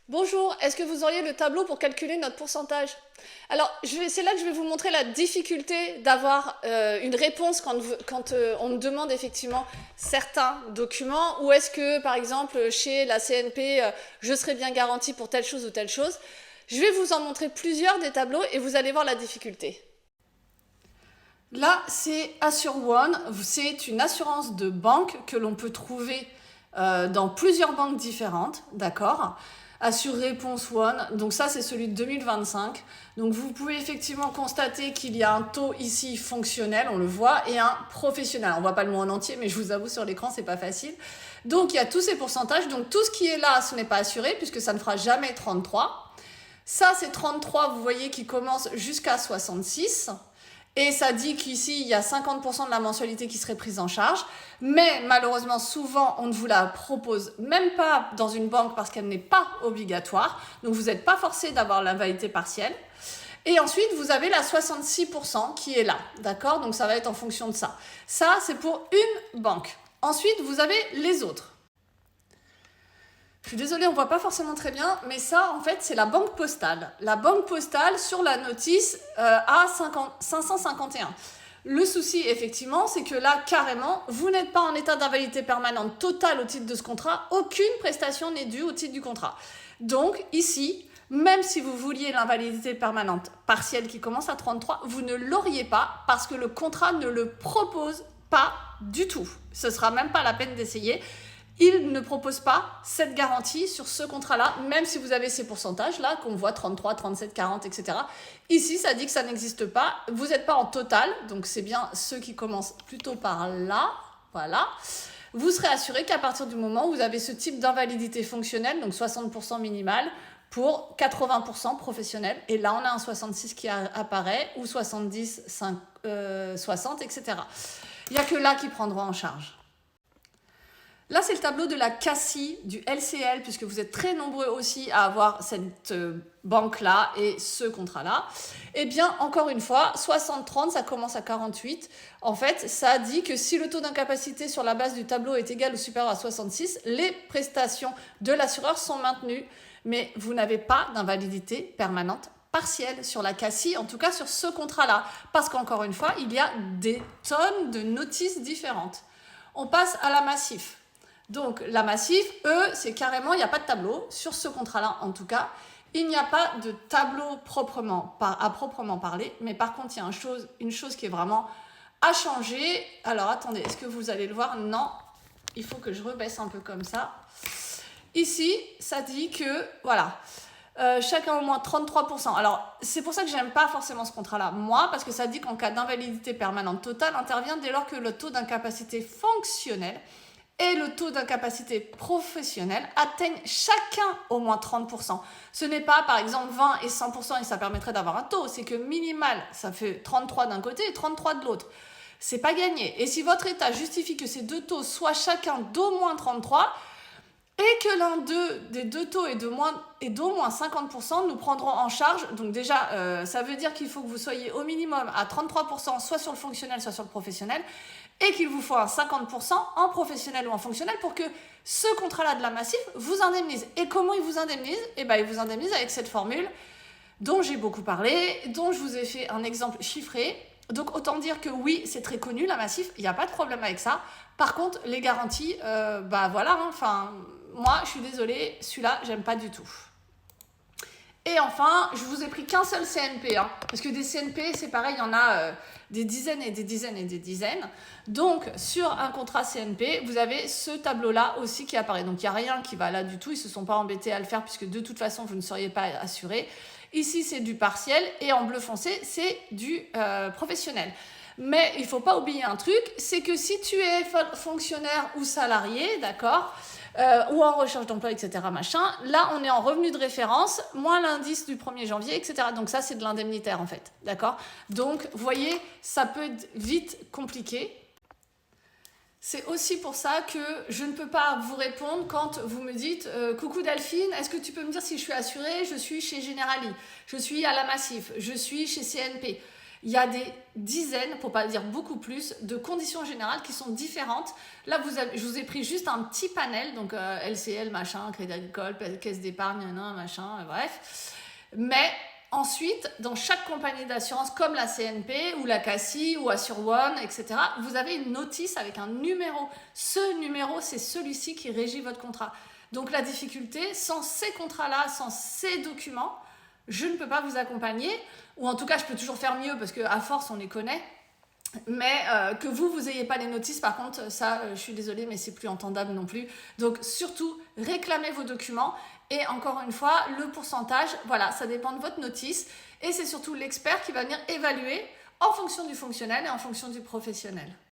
Bonjour, est-ce que vous auriez le tableau pour calculer notre pourcentage? Alors, c'est là que je vais vous montrer la difficulté d'avoir une réponse quand on me demande effectivement certains documents, ou est-ce que, par exemple, chez la CNP, je serais bien garantie pour telle chose ou telle chose. Je vais vous en montrer plusieurs des tableaux et vous allez voir la difficulté. Là, c'est AssureOne, c'est une assurance de banque que l'on peut trouver dans plusieurs banques différentes, d'accord? Assure Réponse One, donc ça c'est celui de 2025. Donc vous pouvez effectivement constater qu'il y a un taux ici fonctionnel, on le voit, et un professionnel. On ne voit pas le mot en entier, mais je vous avoue sur l'écran c'est pas facile. Donc il y a tous ces pourcentages, donc tout ce qui est là ce n'est pas assuré puisque ça ne fera jamais 33. Ça c'est 33, vous voyez, qui commence jusqu'à 66. Et ça dit qu'ici, il y a 50% de la mensualité qui serait prise en charge. Mais malheureusement, souvent, on ne vous la propose même pas dans une banque parce qu'elle n'est pas obligatoire. Donc, vous n'êtes pas forcé d'avoir l'invalidité partielle. Et ensuite, vous avez la 66% qui est là. D'accord? Donc, ça va être en fonction de ça. Ça, c'est pour une banque. Ensuite, vous avez les autres. Je suis désolée, on ne voit pas forcément très bien, mais ça, en fait, c'est la banque postale. La banque postale, sur la notice, à 551. Le souci, effectivement, c'est que là, carrément, vous n'êtes pas en état d'invalidité permanente totale au titre de ce contrat. Aucune prestation n'est due au titre du contrat. Donc, ici, même si vous vouliez l'invalidité permanente partielle qui commence à 33, vous ne l'auriez pas parce que le contrat ne le propose pas du tout. Ce ne sera même pas la peine d'essayer. Il ne propose pas cette garantie sur ce contrat-là, même si vous avez ces pourcentages-là, qu'on voit 33, 37, 40, etc. Ici, ça dit que ça n'existe pas. Vous n'êtes pas en total, donc c'est bien ceux qui commencent plutôt par là. Voilà. Vous serez assuré qu'à partir du moment où vous avez ce type d'invalidité fonctionnelle, donc 60% minimal, pour 80% professionnel. Et là, on a un 66 qui apparaît, ou 70, 60, etc. Il n'y a que là qui prendront en charge. Là, c'est le tableau de la CACI, du LCL, puisque vous êtes très nombreux aussi à avoir cette banque-là et ce contrat-là. Eh bien, encore une fois, 60-30, ça commence à 48. En fait, ça dit que si le taux d'incapacité sur la base du tableau est égal ou supérieur à 66, les prestations de l'assureur sont maintenues, mais vous n'avez pas d'invalidité permanente partielle sur la CACI, en tout cas sur ce contrat-là. Parce qu'encore une fois, il y a des tonnes de notices différentes. On passe à la Massif. Donc, la Massif, eux, c'est carrément, il n'y a pas de tableau, sur ce contrat-là en tout cas. Il n'y a pas de tableau à proprement parler, mais par contre, il y a une chose qui est vraiment à changer. Alors, attendez, est-ce que vous allez le voir? Non, il faut que je rebaisse un peu comme ça. Ici, ça dit que, voilà, chacun au moins 33%. Alors, c'est pour ça que j'aime pas forcément ce contrat-là, moi, parce que ça dit qu'en cas d'invalidité permanente totale, intervient dès lors que le taux d'incapacité fonctionnelle et le taux d'incapacité professionnelle atteignent chacun au moins 30%. Ce n'est pas, par exemple, 20 et 100% et ça permettrait d'avoir un taux. C'est que minimal, ça fait 33 d'un côté et 33 de l'autre. C'est pas gagné. Et si votre État justifie que ces deux taux soient chacun d'au moins 33 et que l'un des deux taux est d'au moins 50%, nous prendrons en charge. Donc déjà, ça veut dire qu'il faut que vous soyez au minimum à 33%, soit sur le fonctionnel, soit sur le professionnel, et qu'il vous faut un 50% en professionnel ou en fonctionnel pour que ce contrat-là de la Massif vous indemnise. Et comment il vous indemnise? Eh bien, il vous indemnise avec cette formule dont j'ai beaucoup parlé, dont je vous ai fait un exemple chiffré. Donc, autant dire que oui, c'est très connu, la Massif, il n'y a pas de problème avec ça. Par contre, les garanties, voilà, hein, enfin, moi, je suis désolée, celui-là, j'aime pas du tout. Et enfin, je vous ai pris qu'un seul CNP, hein, parce que des CNP, c'est pareil, il y en a des dizaines et des dizaines et des dizaines. Donc, sur un contrat CNP, vous avez ce tableau-là aussi qui apparaît. Donc, il n'y a rien qui va là du tout. Ils ne se sont pas embêtés à le faire puisque de toute façon, vous ne seriez pas assuré. Ici, c'est du partiel et en bleu foncé, c'est du professionnel. Mais il ne faut pas oublier un truc, c'est que si tu es fonctionnaire ou salarié, d'accord, ou en recherche d'emploi, etc. machin. Là, on est en revenu de référence, moins l'indice du 1er janvier, etc. Donc ça, c'est de l'indemnitaire, en fait. D'accord? Donc, vous voyez, ça peut être vite compliqué. C'est aussi pour ça que je ne peux pas vous répondre quand vous me dites « Coucou Delphine, est-ce que tu peux me dire si je suis assurée? Je suis chez Generali, je suis à la Massif, je suis chez CNP. » Il y a des dizaines, pour pas dire beaucoup plus, de conditions générales qui sont différentes. Là, je vous ai pris juste un petit panel, donc LCL, machin, Crédit Agricole, caisse d'épargne, machin, bref. Mais ensuite, dans chaque compagnie d'assurance, comme la CNP ou la CACI ou AssureOne, etc., vous avez une notice avec un numéro. Ce numéro, c'est celui-ci qui régit votre contrat. Donc la difficulté, sans ces contrats-là, sans ces documents, je ne peux pas vous accompagner, ou en tout cas, je peux toujours faire mieux parce qu'à force, on les connaît. Mais que vous n'ayez pas les notices, par contre, ça, je suis désolée, mais c'est plus entendable non plus. Donc surtout, réclamez vos documents. Et encore une fois, le pourcentage, voilà, ça dépend de votre notice. Et c'est surtout l'expert qui va venir évaluer en fonction du fonctionnel et en fonction du professionnel.